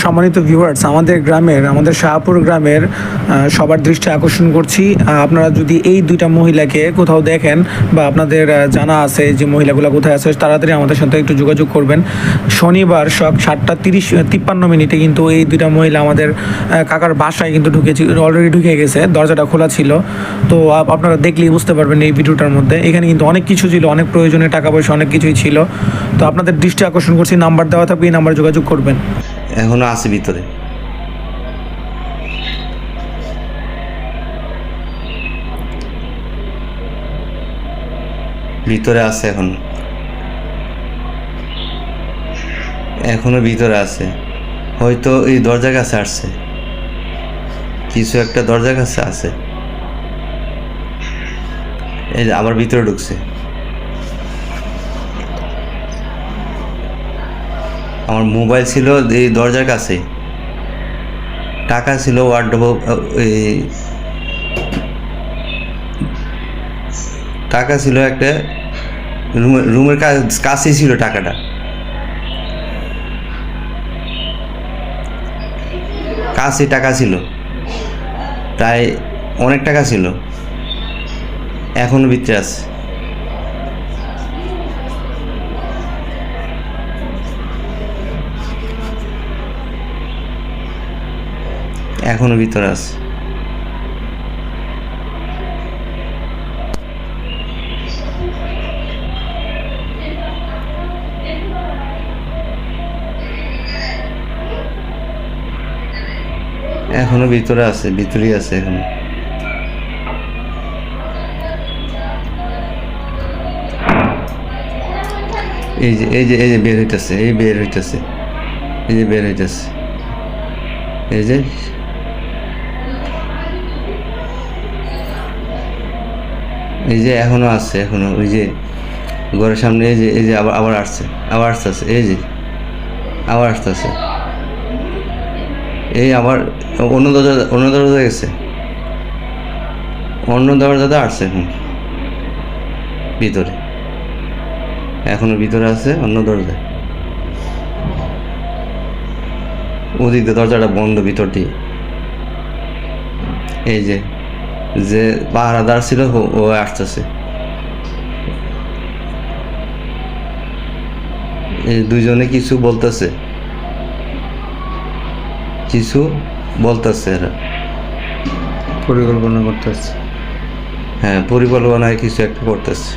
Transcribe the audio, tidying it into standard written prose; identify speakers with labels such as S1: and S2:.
S1: সম্মানিত ভিউয়ার্স, আমাদের শাহপুর গ্রামের সবার দৃষ্টি আকর্ষণ করছি। আপনারা যদি এই দুইটা মহিলাকে কোথাও দেখেন বা আপনাদের জানা আছে যে মহিলাগুলো কোথায় আছে, তাড়াতাড়ি আমাদের সাথে একটু যোগাযোগ করবেন। শনিবার 7:53 কিন্তু এই দুইটা মহিলা আমাদের কাকার বাসায় কিন্তু অলরেডি ঢুকে গেছে। দরজাটা খোলা ছিল, তো আপনারা দেখলেই বুঝতে পারবেন এই ভিডিওটার মধ্যে। এখানে কিন্তু অনেক কিছু ছিল, অনেক প্রয়োজনীয় টাকা পয়সা অনেক কিছুই ছিল। তো আপনাদের দৃষ্টি আকর্ষণ করছি, নাম্বার দেওয়া থাকবে, এই নাম্বারে যোগাযোগ করবেন।
S2: এখনো আছে ভিতরে। ভিতরে আছে এখনো ভিতরে আছে। হয়তো এই দরজার কাছে আসছে, কিছু একটা দরজার কাছে আছে। এই যে আবার ভিতরে ঢুকছে। আমার মোবাইল ছিল এই দরজার কাছে, টাকা ছিল ওয়ার্ডরোব, টাকা ছিল একটা রুমের কাছেই ছিল টাকাটা। কাছে টাকা ছিল, প্রায় অনেক টাকা ছিল, এখনো ভিতরে আছে। এখনো ভিতরে আছে। এখনো ভিতরে আছে, ভিতরেই আছে এখনো। এই যে বের হইতেছে, এই যে বের হইতেছে, এই যে এখনো আছে, এখনো ওই যে ঘরের সামনে। এই যে আবার আসতেছে, এই যে আবার আসতেছে। এই আবার অন্য দরজা গেছে, অন্য দরজাতে আসছে। এখন ভিতরে, এখনো ভিতরে আছে অন্য দরজায়। ওদিক দিয়ে দরজাটা বন্ধ ভিতর দিয়ে। এই যে পাহারাদার ছিল ও আসতেছে। এই দুইজনে কিছু বলতেছে এরা
S1: পরিকল্পনা করতেছে।
S2: হ্যাঁ, পরিকল্পনায় কিছু একটা করতেছে।